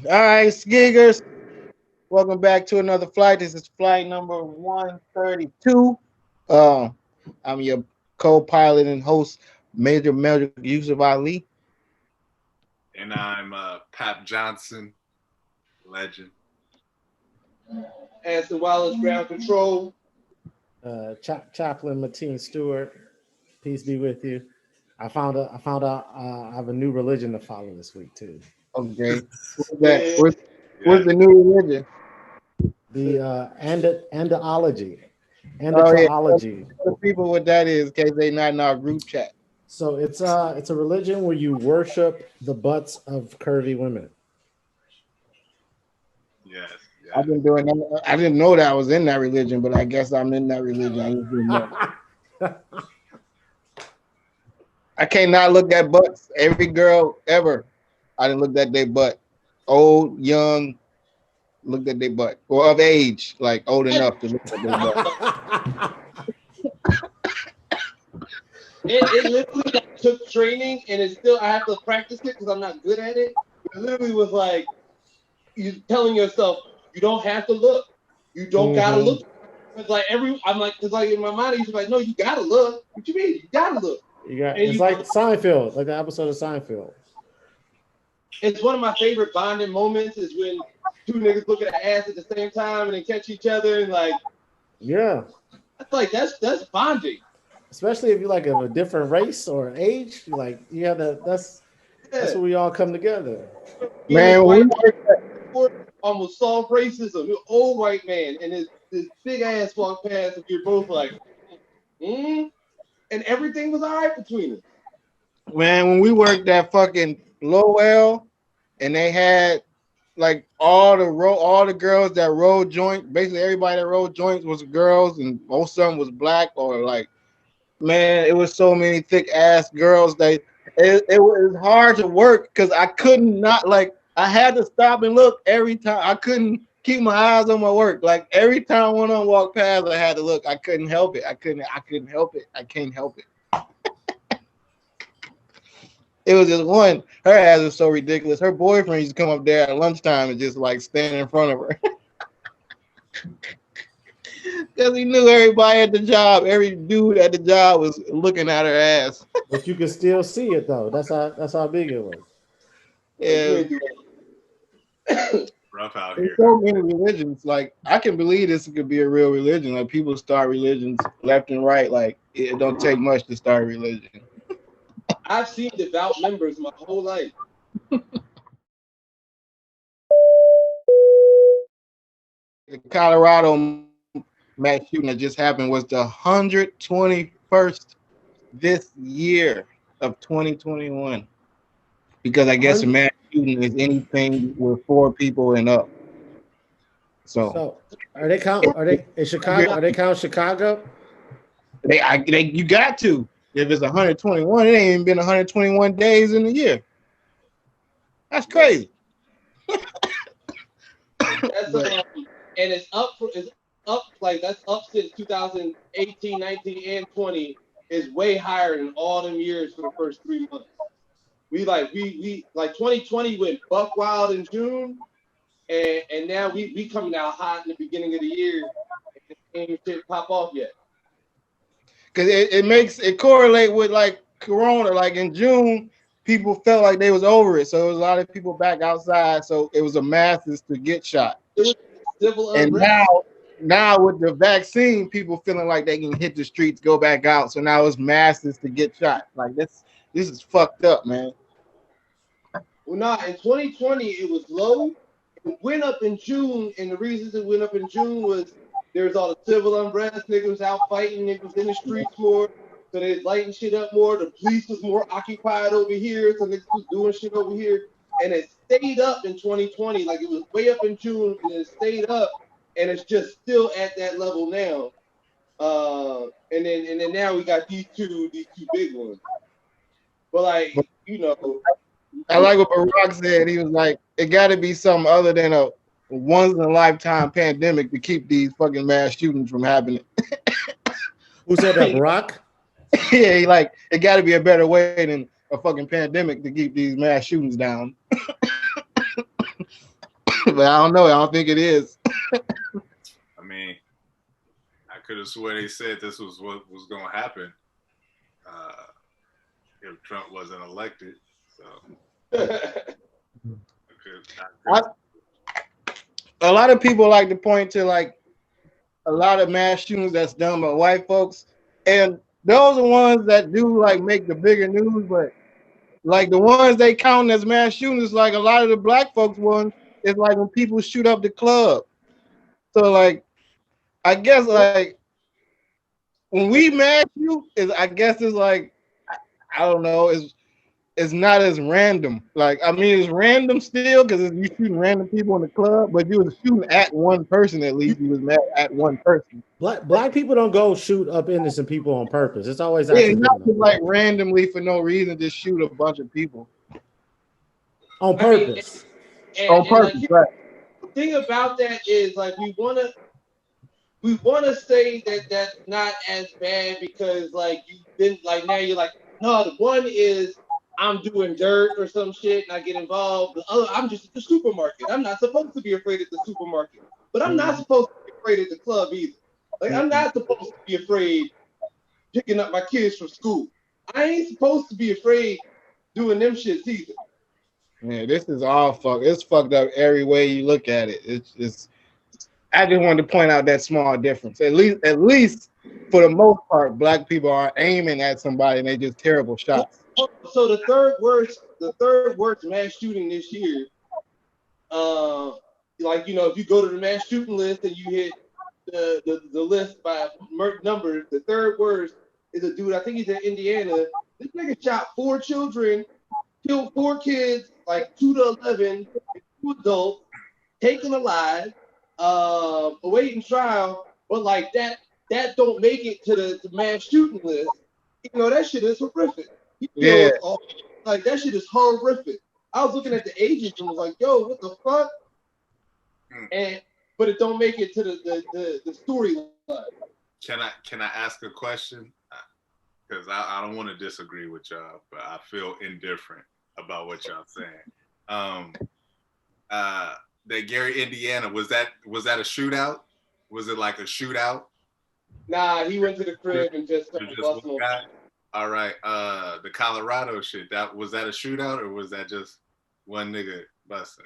All right, Skiggers. Welcome back to another flight. This is flight number 132. Uh, I'm your co-pilot and host, Major Yusuf Ali. And I'm Pap Johnson, legend. As the wireless ground control. Chaplain Mateen Stewart, peace be with you. I found out I have a new religion to follow this week too. Okay. What's that? What's the new religion? The Andology. Oh yeah. Andrology. Tell the people what that is, in case they not in our group chat. So it's a religion where you worship the butts of curvy women. Yes. I've been doing that. I didn't know that I was in that religion, but I guess I'm in that religion. I just didn't know. I can't not look at butts. Every girl ever, I didn't look at their butt. Old, young, looked at their butt. Or of age, like old enough to look at their butt. It literally took training, and it's still I have to practice it because I'm not good at it. It literally was like you telling yourself you don't have to look, you don't gotta look. It's like because like in my mind, he's like, no, you gotta look. What you mean? You gotta look. It's like Seinfeld, like the episode of Seinfeld. It's one of my favorite bonding moments is when two niggas look at the ass at the same time and then catch each other and like, yeah, that's bonding. Especially if you're like of a different race or age, like that's where we all come together. Man, almost solve racism. An old white man and this big ass walk past, and you're both like, and everything was all right between us. Man, when we worked at fucking Lowell, and they had like all the girls that rolled joint, basically everybody that rolled joints was girls, and most of them was black or like, man, it was so many thick ass girls that it was hard to work because I couldn't not like I had to stop and look every time. I couldn't keep my eyes on my work. Like every time one of them walked past, I had to look. I couldn't help it. I couldn't help it. I can't help it. It was just one. Her ass was so ridiculous. Her boyfriend used to come up there at lunchtime and just like stand in front of her. Because he knew everybody at the job, every dude at the job was looking at her ass. But you could still see it though. That's how big it was. Yeah. Rough out There's here. so many religions. Like I can believe this could be a real religion. Like people start religions left and right. Like it don't take much to start a religion. I've seen devout members my whole life. The Colorado mass shooting that just happened was the 121st this year of 2021. Because I guess a mass shooting is anything with 4 people and up. So are they in Chicago? Are they count Chicago? You got to. If it's 121, it ain't even been 121 days in a year. That's crazy. That's and it's up like that's up since 2018, 19, and 20 is way higher than all them years for the first 3 months. We 2020 went buck wild in June, and now we coming out hot in the beginning of the year, and shit pop off yet. Because it correlate with like Corona. Like in June, people felt like they was over it, so there was a lot of people back outside. So it was a masses to get shot. And now with the vaccine, people feeling like they can hit the streets, go back out. So now it's masses to get shot. Like this is fucked up, man. Well, in 2020 it was low. It went up in June, and the reasons it went up in June was there's all the civil unrest, niggas out fighting, niggas in the streets more, so they lighting shit up more. The police was more occupied over here, so niggas was doing shit over here. And it stayed up in 2020, like it was way up in June, and it stayed up, and it's just still at that level now. And then now we got these two big ones. But like, I like what Barack said. He was like, it got to be something other than a once in a lifetime pandemic to keep these fucking mass shootings from happening. Who said that, Barack? Yeah, it got to be a better way than a fucking pandemic to keep these mass shootings down. But I don't know. I don't think it is. I mean, I could have sworn they said this was what was going to happen if Trump wasn't elected. So A lot of people like to point to like a lot of mass shootings that's done by white folks, and those are ones that do like make the bigger news. But like the ones they count as mass shootings, like a lot of the black folks ones, is like when people shoot up the club. So like, I guess like when we mass shoot, is I guess it's like I don't know, it's not as random. Like I mean, it's random still because you shooting random people in the club, but you was shooting at one person at least. You was mad at one person. Black people don't go shoot up innocent people on purpose. It's always Yeah, not accidental. just like randomly for no reason, just shoot a bunch of people on purpose. On purpose, like, right? The thing about that is like we wanna say that that's not as bad because like you've been like now you're like no, the one is I'm doing dirt or some shit and I get involved. The other, I'm just at the supermarket. I'm not supposed to be afraid at the supermarket, but I'm not supposed to be afraid at the club either. Like I'm not supposed to be afraid picking up my kids from school. I ain't supposed to be afraid doing them shits either. Man, this is all fucked. It's fucked up every way you look at it. It's I just wanted to point out that small difference. At least for the most part, black people are aiming at somebody and they just terrible shots. So the third worst mass shooting this year, like you know, if you go to the mass shooting list and you hit the list by numbers, the third worst is a dude. I think he's in Indiana. This nigga shot 4 children, killed 4 kids, like 2 to 11, 2 adults, taken alive, awaiting trial. But like that don't make it to the mass shooting list. You know that shit is horrific. Yeah, like that shit is horrific. I was looking at the agent and was like, "Yo, what the fuck?" But it don't make it to the storyline. Can I ask a question? Because I don't want to disagree with y'all, but I feel indifferent about what y'all saying. That Gary, Indiana, was that a shootout? Was it like a shootout? Nah, he went to the crib and just started busting. All right. The Colorado shit. Was that a shootout or was that just one nigga busting?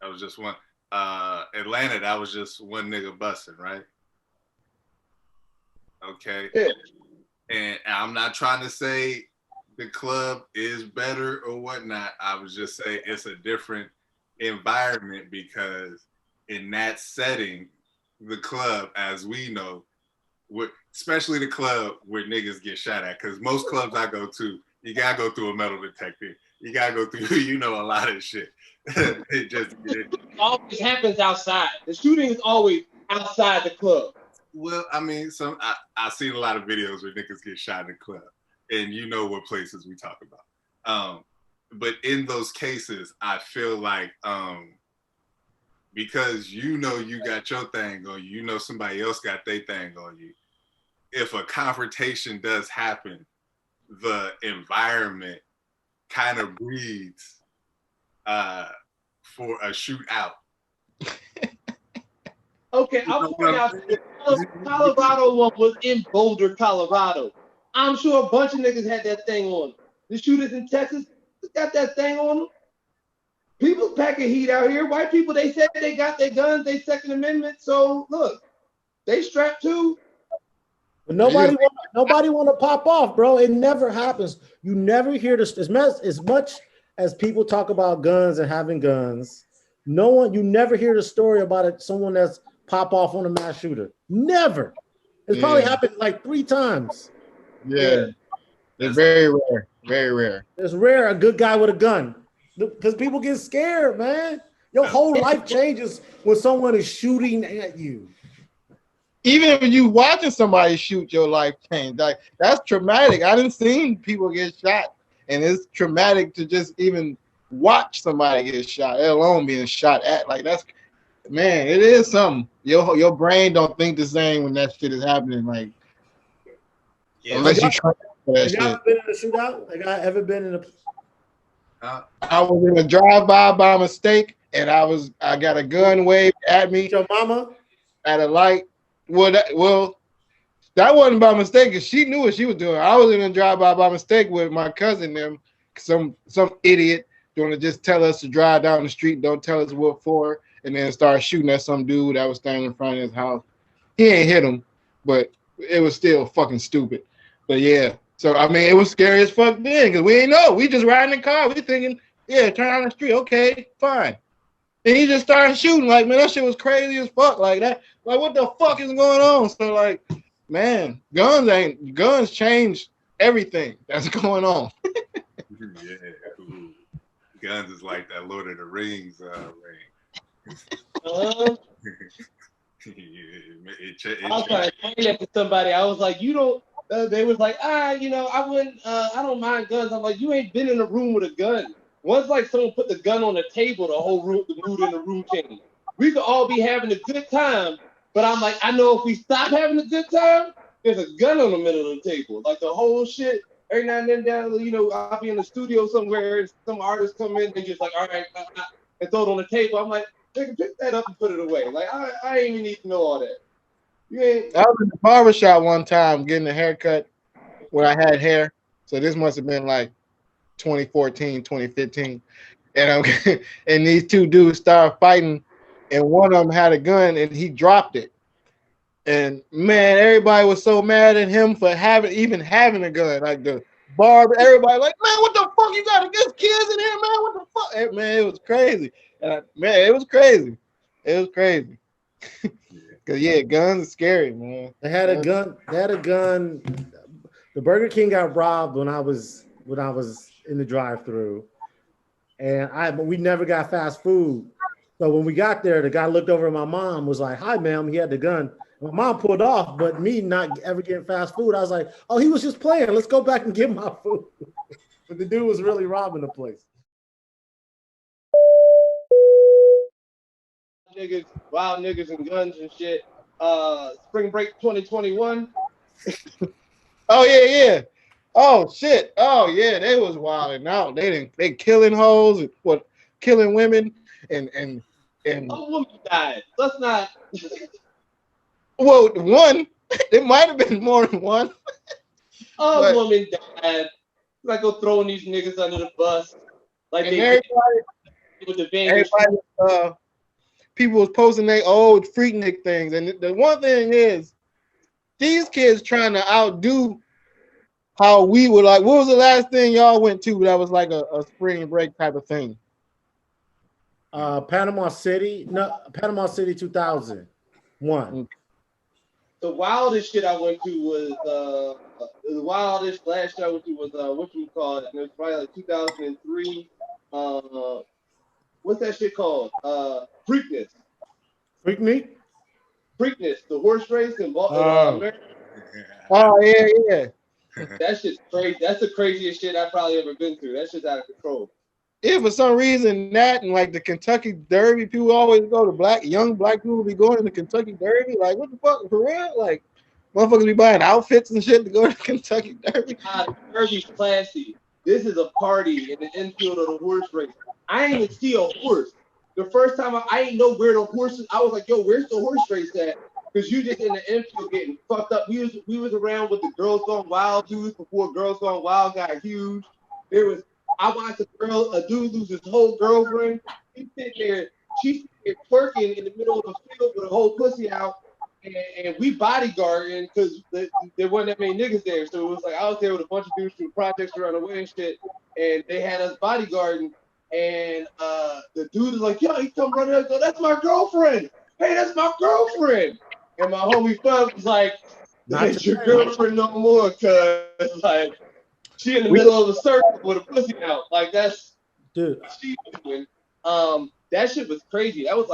That was just one. Atlanta, that was just one nigga busting, right? Okay. Yeah. And I'm not trying to say the club is better or whatnot. I was just saying it's a different environment because in that setting, the club, as we know, especially the club where niggas get shot at, because most clubs I go to, you gotta go through a metal detector. You gotta go through, a lot of shit. It always happens outside. The shooting is always outside the club. Well, I mean, I've seen a lot of videos where niggas get shot in the club, and you know what places we talk about. But in those cases, I feel like because you got your thing on you, somebody else got their thing on you. If a confrontation does happen, the environment kind of breeds for a shootout. Okay, I'll point out the Colorado one was in Boulder, Colorado. I'm sure a bunch of niggas had that thing on. The shooters in Texas got that thing on them. People packing heat out here. White people, they said they got their guns, they Second Amendment. So look, they strapped too. But nobody want to pop off, bro. It never happens. You never hear this as much as people talk about guns and having guns. You never hear the story about it. Someone that's pop off on a mass shooter. Never. It's probably happened like 3 times. Yeah. It's very rare. Very rare. It's rare a good guy with a gun because people get scared, man. Your whole life changes when someone is shooting at you. Even if you watching somebody shoot, your life change. Like that's traumatic. I done seen people get shot, and it's traumatic to just even watch somebody get shot, let alone being shot at. Like that's, man, it is something. Your brain don't think the same when that shit is happening. Like unless you try that shit. Y'all been in a shootout? Like I ever been in a? I was in a drive-by by mistake, and I got a gun waved at me. Your mama at a light. That wasn't by mistake, because she knew what she was doing. I was in a drive-by mistake with my cousin them. Some idiot going to just tell us to drive down the street, don't tell us what for, and then start shooting at some dude that was standing in front of his house. He ain't hit him, but it was still fucking stupid. But yeah, so I mean, it was scary as fuck then, because we ain't know. We just riding the car. We thinking, yeah, turn on the street. Okay, fine. And he just started shooting. Like, man, that shit was crazy as fuck. Like that. Like, what the fuck is going on? So like, man, guns change everything that's going on. Yeah, ooh. Guns is like that Lord of the Rings ring. I was trying to explain that to somebody. I was like, you don't. They was like, you know, I wouldn't. I don't mind guns. I'm like, you ain't been in a room with a gun. Once like someone put the gun on the table, the whole room, the mood in the room changed. We could all be having a good time, but I'm like, I know if we stop having a good time, there's a gun on the middle of the table. Like the whole shit. Every now and then, down, you know, I'll be in the studio somewhere, and some artists come in, they just like, all right, and throw it on the table. I'm like, they can pick that up and put it away. Like I ain't even need to know all that. I was in the barbershop one time getting a haircut when I had hair. So this must have been like 2014, 2015. And and these two dudes started fighting, and one of them had a gun and he dropped it. And man, everybody was so mad at him for even having a gun. Like the barber, everybody like, man, what the fuck you got against kids in here, man? What the fuck? And, man, it was crazy. It was crazy. It was crazy. Cause yeah, guns are scary, man. They had a gun. The Burger King got robbed when I was in the drive-through, and we never got fast food. So when we got there, the guy looked over at my mom, was like, "Hi, ma'am." He had the gun. My mom pulled off, but me not ever getting fast food, I was like, "Oh, he was just playing. Let's go back and get my food." But the dude was really robbing the place. Niggas, wild niggas and guns and shit. Spring break 2021. Oh yeah. Oh shit. Oh yeah, they was wilding out. They killing hoes and killing women and A woman died. Let's not. Well, one. It might have been more than one. A woman died. Like go throwing these niggas under the bus. Like they everybody with the vandals. People was posting their old Freaknik things, and the one thing is, these kids trying to outdo how we were. Like, what was the last thing y'all went to that was like a spring break type of thing? Panama City 2001. The wildest shit I went to was the wildest last year I went to was whatchamacallit, and it was probably like 2003. What's that shit called? Preakness. Freaknik? Preakness, the horse race in America. Oh yeah. That shit's crazy. That's the craziest shit I've probably ever been through. That shit's out of control. Yeah, for some reason that and like the Kentucky Derby, people always go to young black people be going to the Kentucky Derby. Like, what the fuck, for real? Like, motherfuckers be buying outfits and shit to go to the Kentucky Derby. The Derby's classy. This is a party in the infield of the horse race. I ain't even see a horse. The first time I ain't know where the horses. I was like, yo, where's the horse race at? Because you just in the infield getting fucked up. We was around with the Girls Gone Wild dudes before Girls Gone Wild got huge. I watched a dude lose his whole girlfriend. She's sitting there twerking in the middle of the field with a whole pussy out, and we bodyguarding because there wasn't that many niggas there. So it was like I was there with a bunch of dudes from projects around the way and shit, and they had us bodyguarding. And the dude is like, yo, he come running up, go, that's my girlfriend. Hey, that's my girlfriend. And my homie Fub was like, not your girlfriend no more, cause like she in the middle of the circle with a pussy out. Like that's dude. She doing. That shit was crazy. That was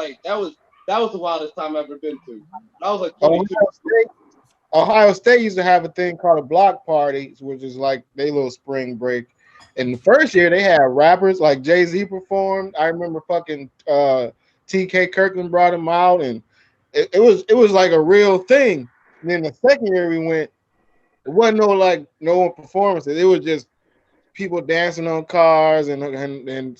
the wildest time I've ever been to. I was like 22. Ohio State used to have a thing called a block party, which is like their little spring break. And the first year they had rappers like Jay-Z performed. I remember fucking TK Kirkland brought him out, and it was like a real thing. And then the second year we went, it wasn't no performances. It was just people dancing on cars and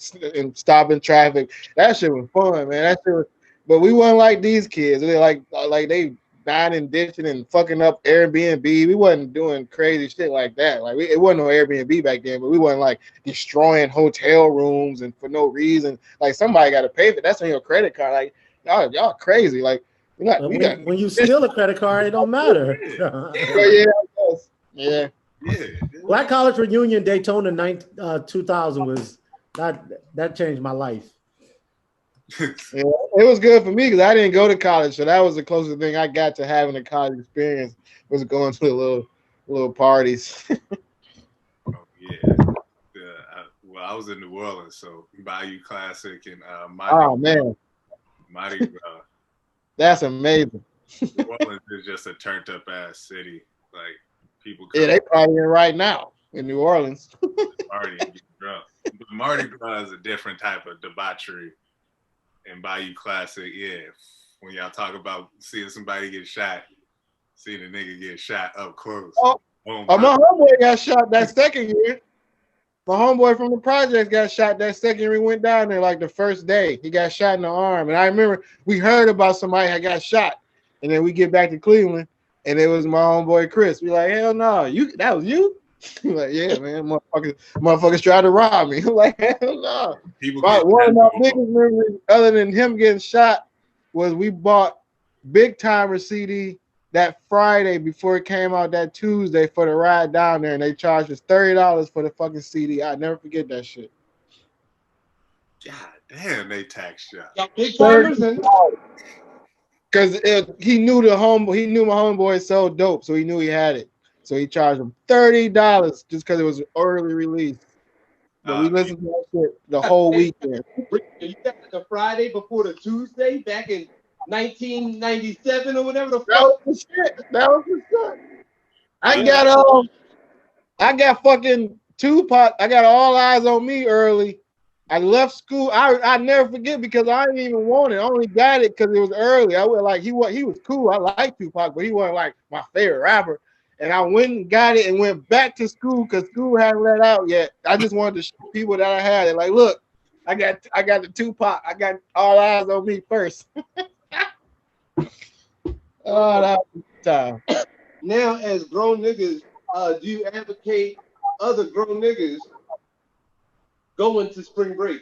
stopping traffic. That shit was fun, man. That shit was, but we wasn't like these kids. They like they dying and ditching and fucking up Airbnb. We wasn't doing crazy shit like that. Like it wasn't no Airbnb back then, but we wasn't like destroying hotel rooms and for no reason. Like somebody got to pay for it. That's on your credit card. Like y'all crazy. Like when you steal a credit card, it don't matter. Yeah. Black College Reunion Daytona 2000 was that changed my life. Yeah, it was good for me because I didn't go to college, so that was the closest thing I got to having a college experience was going to the little parties. Oh yeah. Well, I was in New Orleans, so Bayou Classic and Mardi Gras. That's amazing. New Orleans is just a turned up ass city. Like people. Yeah, they partying right now in New Orleans. Partying, getting drunk. But Mardi Gras is a different type of debauchery. And Bayou Classic, yeah. When y'all talk about seeing somebody get shot, seeing a nigga get shot up close. Oh, my homeboy got shot that second year. My homeboy from the projects got shot that second year. We went down there like the first day. He got shot in the arm. And I remember we heard about somebody that got shot. And then we get back to Cleveland, and it was my homeboy Chris. We like, hell no, that was you? Like, yeah, man, motherfuckers tried to rob me. Like, hell no. One of my biggest memories, other than him getting shot, was we bought Big Timer CD that Friday before it came out that Tuesday for the ride down there, and they charged us $30 for the fucking CD. I'll never forget that shit. God damn, they taxed you. Big Timers, because he knew my homeboy sold dope, so he knew he had it. So he charged him $30 just because it was early release. But we listened to that shit the whole weekend. You got the Friday before the Tuesday back in 1997 or whatever the fuck. That was the shit. I got fucking Tupac. I got All Eyes on Me early. I left school. I never forget because I didn't even want it. I only got it because it was early. I was like, he was cool. I liked Tupac, but he wasn't like my favorite rapper. And I went and got it and went back to school because school hadn't let out yet. I just wanted to show people that I had it. Like, look, I got the Tupac. I got All Eyes on Me first. Oh, that was time. Now, as grown niggas, do you advocate other grown niggas going to spring break?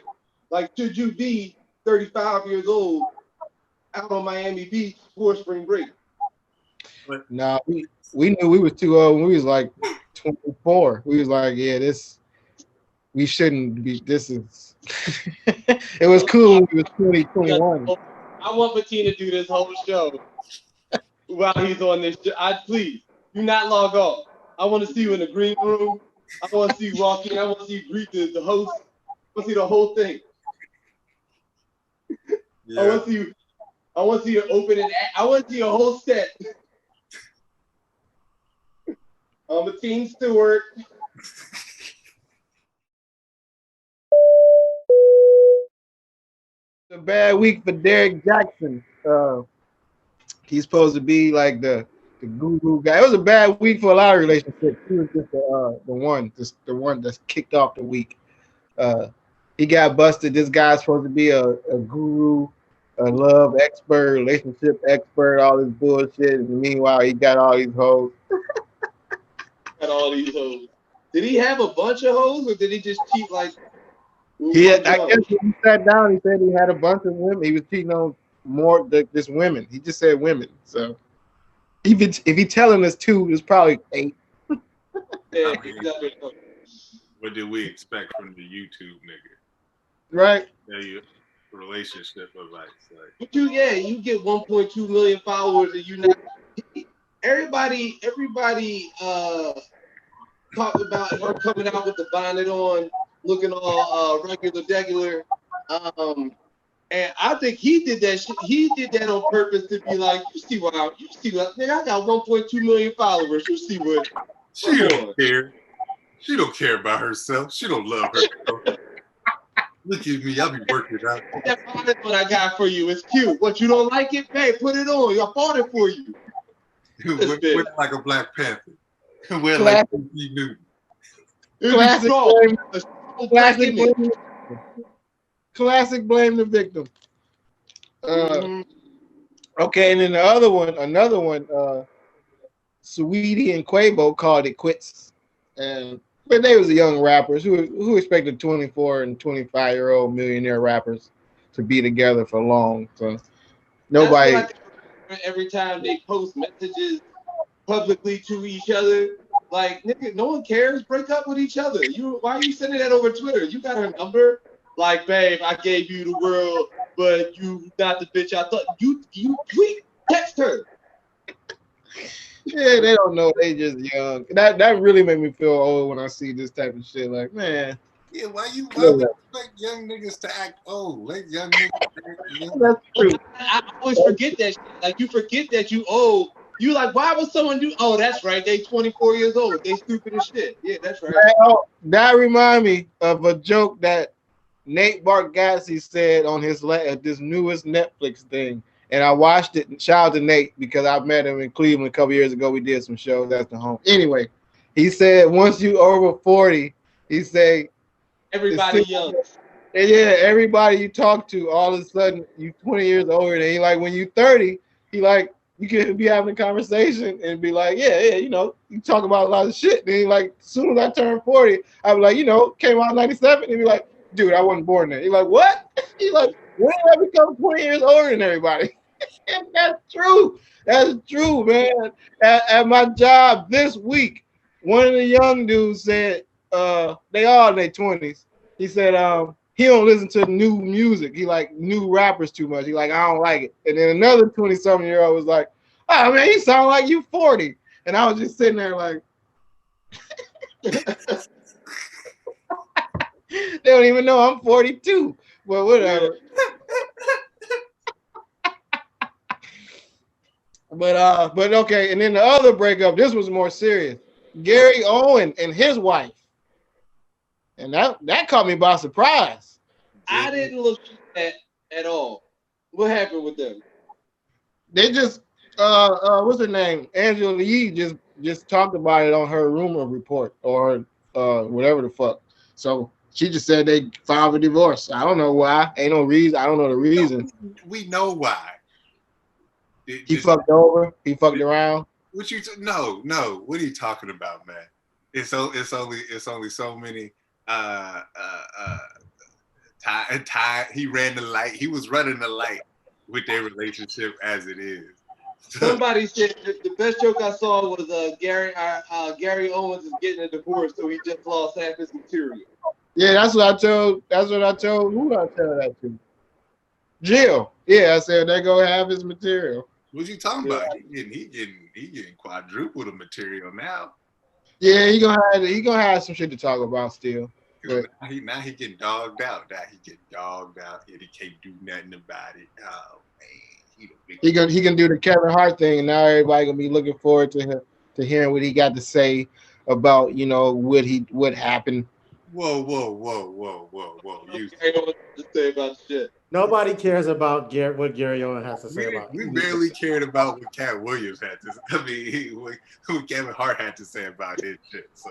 Like, should you be 35 years old out on Miami Beach for spring break? No, we knew we was too old when we was like 24. We was like, yeah, we shouldn't be. This is. It was cool when we was 20, 21. I want Martina to do this whole show while he's on this show. Please do not log off. I want to see you in the green room. I want to see you walk in. I want to see you greet the host. I want to see the whole thing. Yeah. I want to see you open it. I want to see a whole set. I'm a team steward. A bad week for Derrick Jaxn. He's supposed to be like the guru guy. It was a bad week for a lot of relationships. He was just the one that's kicked off the week. He got busted. This guy's supposed to be a guru, a love expert, relationship expert, all this bullshit. And meanwhile, he got all these hoes. Did he have a bunch of hoes, or did he just cheat like? I guess when he sat down, he said he had a bunch of women. He was cheating on more just women. He just said women. So if he telling us 2, it's probably 8. Yeah, what did we expect from the YouTube nigga? Right. Yeah, relationship advice. Like. You get 1.2 million followers, and you not. Everybody talked about her coming out with the bonnet on, looking all regular. And I think he did that shit. He did that on purpose to be like, you see what, nigga, I got 1.2 million followers. You see what? She don't care. She don't care about herself. She don't love herself. Look at me, I'll be working out. That's what I got for you. It's cute. What, you don't like it? Hey, put it on. I bought it for you. Wear like a Black Panther. Wear like Newton. Classic strong. Classic blame the victim. Okay, and then another one, Saweetie and Quavo called it quits. But they was young rappers who expected 24 and 25-year-old millionaire rappers to be together for long. So nobody. That's what every time they post messages publicly to each other, like, nigga, no one cares. Break up with each other. Why are you sending that over Twitter? You got her number? Like, babe, I gave you the world, but you not the bitch I thought. You tweet, text her. Yeah, they don't know. They just young. That really made me feel old when I see this type of shit. Like, man. Yeah, why would you expect young niggas to act old? Let young niggas act young. That's true. I always forget that shit. Like, you forget that you old. You like, why would someone do? Oh, that's right. They 24 years old. They stupid as shit. Yeah, that's right. That remind me of a joke that Nate Bargatze said on his this newest Netflix thing. And I watched it. Shout out to Nate because I met him in Cleveland a couple years ago. We did some shows at the home. Anyway, he said once you over 40, he say everybody young. Yeah, everybody you talk to, all of a sudden you 20 years older. And he like when you 30, he like you can be having a conversation and be like, yeah, you know, you talk about a lot of shit. And he like, as soon as I turned 40, I was like, you know, came out in 97. And he be like, dude, I wasn't born then. He like, what? He like, when did I become 20 years older than everybody? And that's true. That's true, man. At my job this week, one of the young dudes said, they all in their 20s. He said, he don't listen to new music. He like new rappers too much. He like, I don't like it. And then another 20-something-year-old was like, oh man, you sound like you 40. And I was just sitting there like, they don't even know I'm 42. But whatever. But okay, and then the other breakup, this was more serious. Gary Owens and his wife. And that caught me by surprise. I didn't look at all. What happened with them? They just what's her name? Angela Yee just talked about it on her rumor report or whatever the fuck. So she just said they filed a divorce. I don't know why. Ain't no reason. I don't know the reason. No, we know why. He fucked over. He fucked around. What you? No. What are you talking about, man? It's only so many. He ran the light. He was running the light with their relationship as it is. Somebody said the best joke I saw was Gary Owens is getting a divorce, so he just lost half his material. Yeah, that's what I told. Who did I tell that to? Jill. Yeah, I said they go have his material. What you talking about? He getting quadruple the material now. Yeah, he gonna have some shit to talk about still. Now he getting dogged out. And he can't do nothing about it. Oh man, he can do the Kevin Hart thing, and now everybody gonna be looking forward to hearing what he got to say about what happened. Whoa! You ain't know what to say about shit. Nobody cares about what Gary Owens has to say about it. We barely cared about what Cat Williams had to say. I mean, what Kevin Hart had to say about his shit. So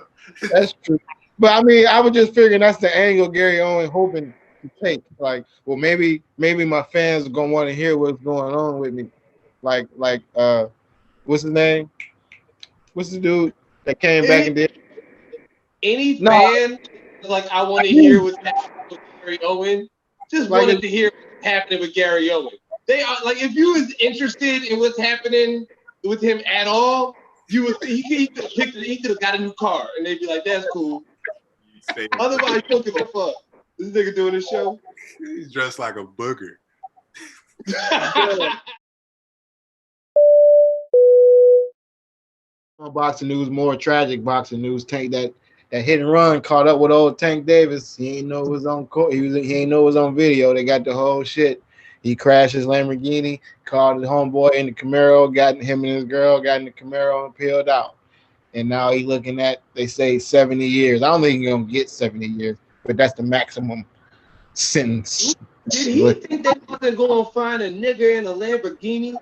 that's true. But I mean, I was just figuring that's the angle Gary Owens hoping to take. Like, well, maybe my fans are gonna want to hear what's going on with me. Like, what's his name? What's the dude that came back and did? Any fan, like, I want to hear what's happening with Gary Owens. Just wanted to hear what's happening with Gary Owens. They are like, if you was interested in what's happening with him at all, he could have got a new car, and they'd be like, "That's cool." Otherwise, don't give a fuck. This nigga doing his show. He's dressed like a booger. Boxing news, more tragic boxing news. Tank that hit and run caught up with old Tank Davis. He ain't know it was on court. He ain't know it was on video. They got the whole shit. He crashed his Lamborghini, called his homeboy in the Camaro, him and his girl got in the Camaro and peeled out. And now he looking at, they say 70 years. I don't think he's gonna get 70 years, but that's the maximum sentence. Did he think they wasn't gonna find a nigga in a Lamborghini?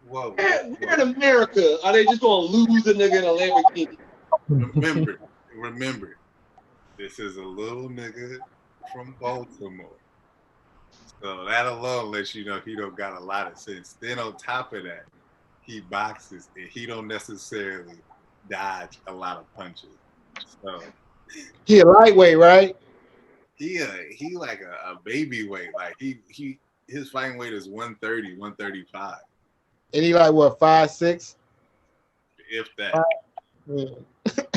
Whoa. We're in America. Are they just gonna lose a nigga in a Lamborghini? remember, this is a little nigga from Baltimore. So that alone lets you know he don't got a lot of sense. Then on top of that, he boxes and he don't necessarily dodge a lot of punches. So He a lightweight, right? he like a baby weight. Like his fighting weight is 130, 135. And he like what, 5'6"? If that. Yeah.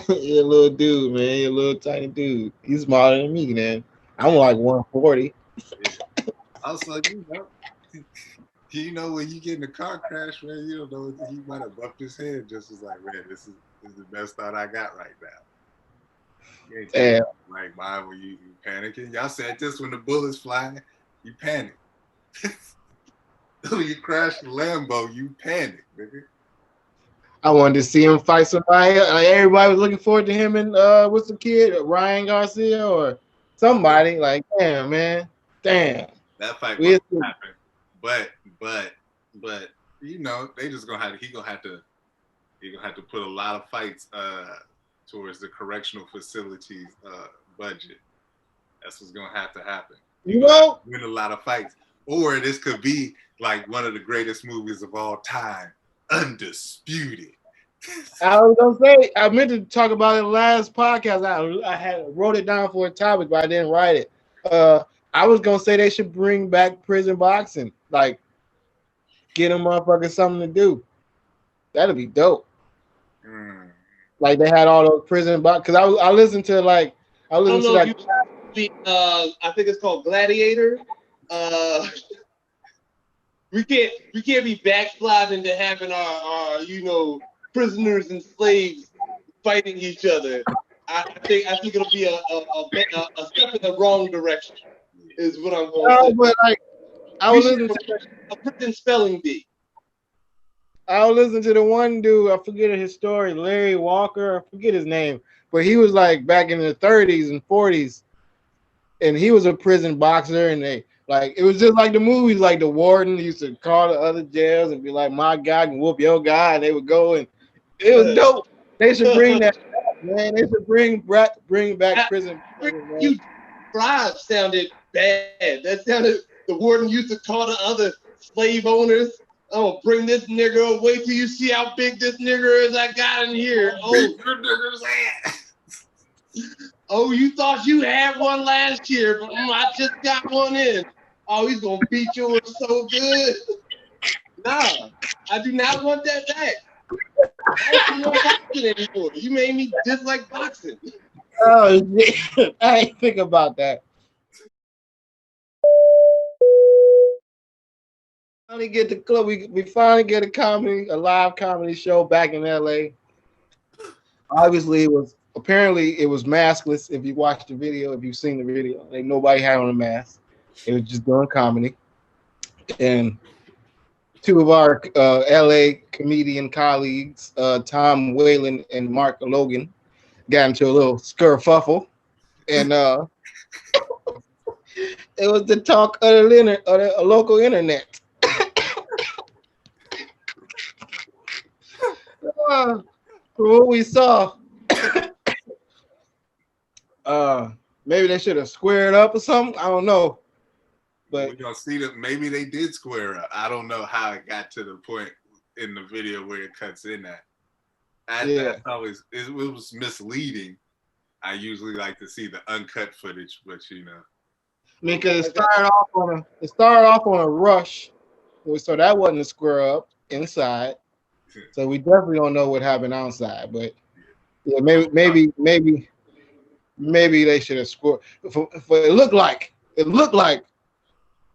He a little dude, man. He a little tiny dude. He's smaller than me, man. I'm like 140. Yeah. Also, you know when you get in a car crash, man, you don't know he might have bumped his head just as like, man, this is the best thought I got right now. Damn. Like mine when you panicking. Y'all said this when the bullets fly, you panic. When you crash the Lambo, you panic, nigga. I wanted to see him fight somebody. Like everybody was looking forward to him and what's the kid, Ryan Garcia or somebody. Like, damn, man, damn. That fight won't happen. But you know they just gonna have to put a lot of fights towards the correctional facilities budget. That's what's gonna have to happen. You know, win a lot of fights, or this could be like one of the greatest movies of all time. Undisputed. I was gonna say I meant to talk about it last podcast. I had wrote it down for a topic, but I didn't write it. I was gonna say they should bring back prison boxing, like get them motherfuckers something to do. That'd be dope. Like they had all those prison box because I listened to like I think it's called Gladiator. We can't be backsliding to having our prisoners and slaves fighting each other. I think it'll be a step in the wrong direction. Is what I'm going to say. But like I was listening to a prison spelling bee. I was listening to the one dude, I forget his story, Larry Walker, I forget his name, but he was like back in the 30s and 40s, and he was a prison boxer, and they like it was just like the movies, like the warden used to call the other jails and be like, my guy can whoop your guy, and they would go, and it was dope. They should bring that back, man. They should bring back prison. You drive sounded bad. That sounded the warden used to call the other slave owners. I'm gonna bring this nigga. Wait till you see how big this nigger is. I got in here. Oh, your nigger's ass. Oh, you thought you had one last year, but I just got one in. Oh, he's gonna beat you so good. Nah, I do not want that back. I don't want boxing anymore. You made me dislike boxing. Oh shit! I ain't think about that. Finally get the club. We finally get a live comedy show back in LA. Obviously, it was maskless. If you watched the video, if you've seen the video, like nobody had on a mask. It was just doing comedy, and two of our LA comedian colleagues, Tom Whalen and Mark Logan, got into a little skerfuffle, and it was the talk of the local internet. From what we saw, maybe they should have squared up or something. I don't know. But we're gonna see that maybe they did square up. I don't know how it got to the point in the video where it cuts in at. That's always it was misleading. I usually like to see the uncut footage, but you know. I mean, because it started off on a rush, so that wasn't a square up inside. So we definitely don't know what happened outside, but yeah, maybe they should have scored. It looked like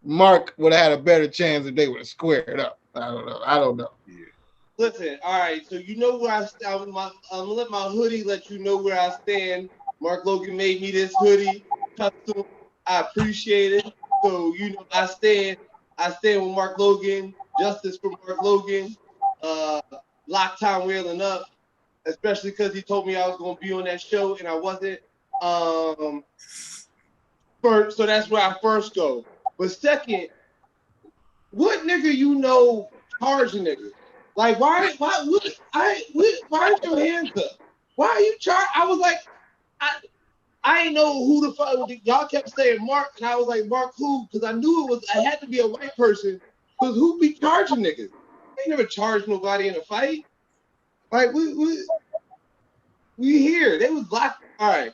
Mark would have had a better chance if they would have squared up. I don't know. Yeah. Listen, all right. So you know where I stand. I'm gonna let my hoodie let you know where I stand. Mark Logan made me this hoodie custom. I appreciate it. So you know I stand with Mark Logan. Justice for Mark Logan. Lock Tom Whalen up, especially because he told me I was going to be on that show and I wasn't. First, so that's where I first go. But second, what nigga you know charge a nigga? Like why aren't your hands up? why are you charging? I was like, I didn't know who the fuck. Y'all kept saying Mark, and I was like, Mark who? Because I knew I had to be a white person. Because who be charging niggas? They never charged nobody in a fight. Like we here. They was locked. All right,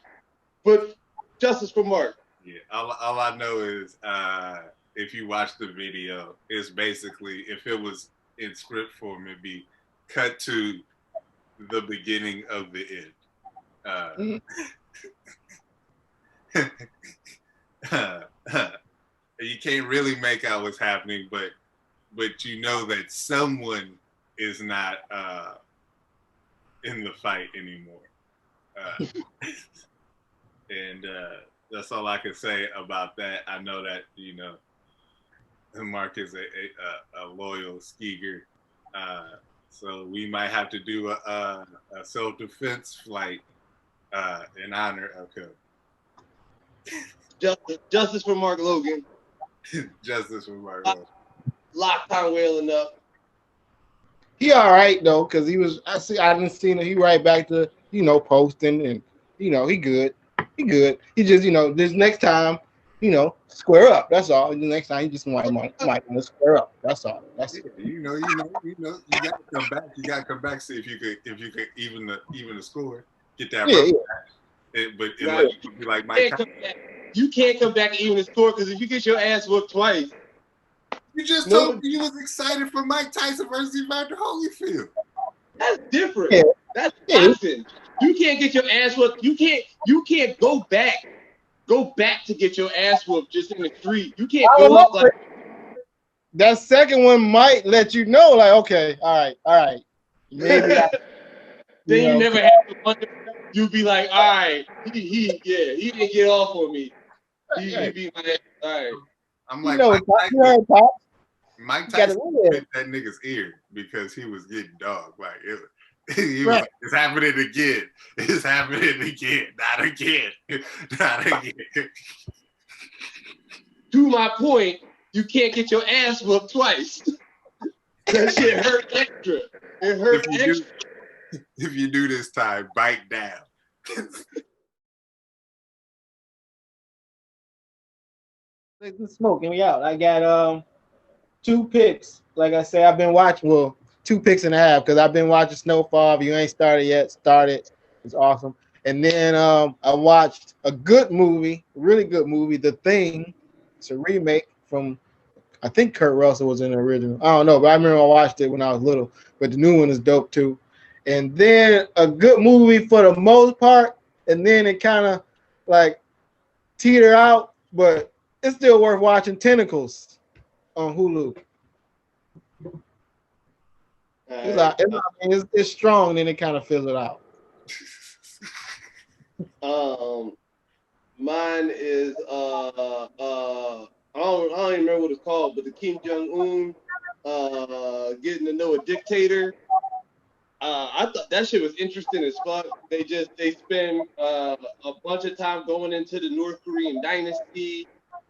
but justice for Mark. Yeah, all I know is if you watch the video, it's basically, if it was in script form, it'd be cut to the beginning of the end. You can't really make out what's happening, but you know that someone is not in the fight anymore. And that's all I can say about that. I know that, you know, Mark is a loyal skeeger. So we might have to do a self-defense flight in honor of him. Justice for Mark Logan. Justice for Mark Logan. Locked on wailing up. He all right though, cause he was. I didn't see him. He right back to, you know, posting, and you know he good. He good. He just, you know, this next time, you know, square up. That's all. The next time he just might square up. That's all. That's it. You know. You gotta come back. You gotta come back. See if you could even the score. Get that. Yeah. But you be like Mike. You can't come back and even the score, because if you get your ass whooped twice. You just told me you was excited for Mike Tyson versus Evander Holyfield. That's different. Yeah. That's boxing. You can't get your ass whooped. You can't go back to get your ass whooped just in the street. You can't go up like that. Second one might let you know, like, okay, all right. Maybe then you never have to wonder. You'd be like, all right, he didn't get off on me. He beat my ass. All right. I'm like, Mike Tyson bit that nigga's ear because he was getting dogged. Like, he was like, it's happening again. It's happening again. Not again. Not again. To my point, you can't get your ass whooped twice. That shit hurt extra. It hurt extra. If you do this time, bite down. It's smoking me out. I got 2 picks. Like I say, I've been watching 2 picks and a half, because I've been watching Snowfall. If you ain't started yet, start it. It's awesome. And then I watched a good movie, really good movie, The Thing. It's a remake from, I think Kurt Russell was in the original. I don't know, but I remember I watched it when I was little. But the new one is dope too. And then a good movie for the most part, and then it kind of like teeter out, but it's still worth watching. Tentacles on Hulu. It's strong, then it kind of fills it out. Mine is I don't even remember what it's called, but the Kim Jong-un getting to know a dictator. I thought that shit was interesting as fuck. They spend a bunch of time going into the North Korean dynasty,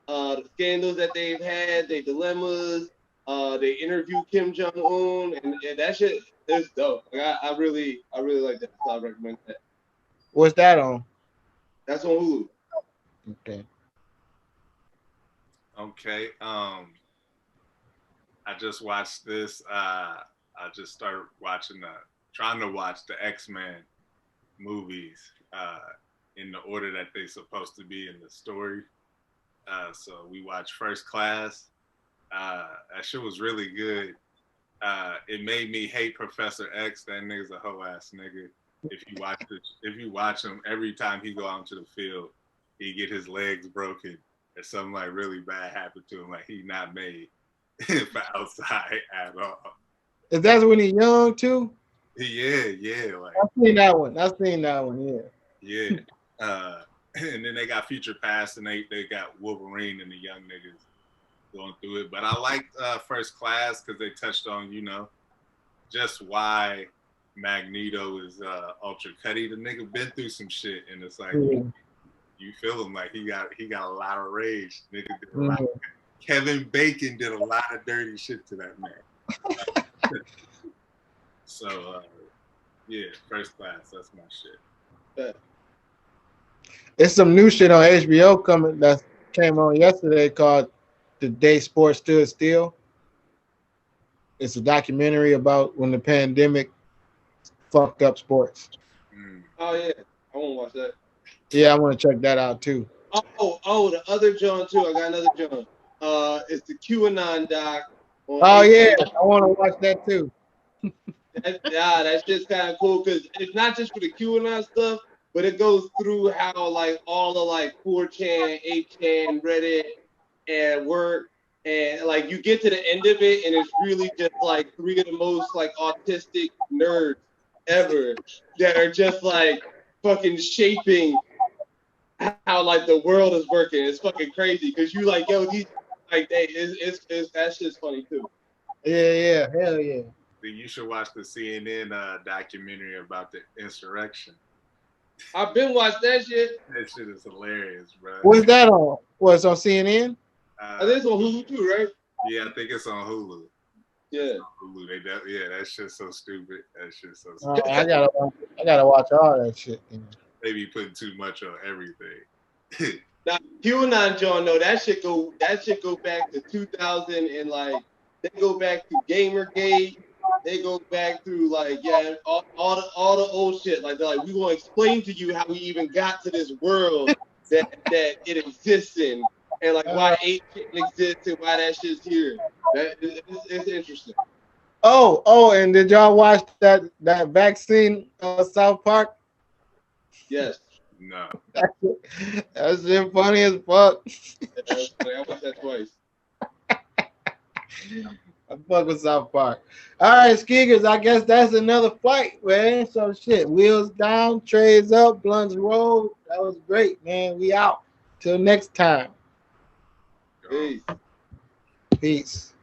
the scandals that they've had, their dilemmas. They interview Kim Jong-un, and that shit is dope. Like, I really like that, so I recommend that. What's that on? That's on Hulu. Okay. I just watched this. I just started trying to watch the X-Men movies in the order that they're supposed to be in the story. So we watched First Class. That shit was really good. It made me hate Professor X. That nigga's a hoe ass nigga. If you watch him, every time he go out into the field, he get his legs broken or something like really bad happen to him. Like he not made for outside at all. Is that when he's young too? Yeah. Like I've seen that one. Yeah. And then they got Future Past, and they got Wolverine and the young niggas going through it. But I liked First Class because they touched on, you know, just why Magneto is ultra cutty. The nigga been through some shit, and it's like you feel him, like he got a lot of rage. Nigga did a lot. Kevin Bacon did a lot of dirty shit to that man. So Yeah, First Class. That's my shit. It's some new shit on HBO coming that came on yesterday called "The Day Sports Stood Still." It's a documentary about when the pandemic fucked up sports. Oh yeah, I want to watch that. Yeah, I want to check that out too. Oh, the other John too. I got another John. It's the QAnon doc. Oh yeah, I want to watch that too. That's just kind of cool because it's not just for the QAnon stuff, but it goes through how like all the like 4chan, 8chan, Reddit, and work, and like you get to the end of it, and it's really just like three of the most like autistic nerds ever that are just like fucking shaping how like the world is working. It's fucking crazy because you like, yo, these like it's that shit's funny too. Yeah, hell yeah. You should watch the CNN documentary about the insurrection. I've been watching that shit. That shit is hilarious, bro. What's that on? What's on CNN? I think it's on Hulu too, right? Yeah, I think it's on Hulu. Yeah. Hulu. That shit's so stupid. That shit's so stupid. I gotta watch all that shit. They be putting too much on everything. Now QAnon John, no, that shit go back to 2000 and like they go back to Gamergate. They go back through like all the old shit. Like they're like, we gonna explain to you how we even got to this world that it exists in, and like why 8chan exists and why that shit's here. It's interesting. Oh, and did y'all watch that vaccine South Park? Yes. No. That shit funny as fuck. I watched that twice. I fuck with South Park. All right, Skeegers, I guess that's another fight, man. So shit, wheels down, trays up, blunts roll. That was great, man. We out. Till next time. Peace. Peace.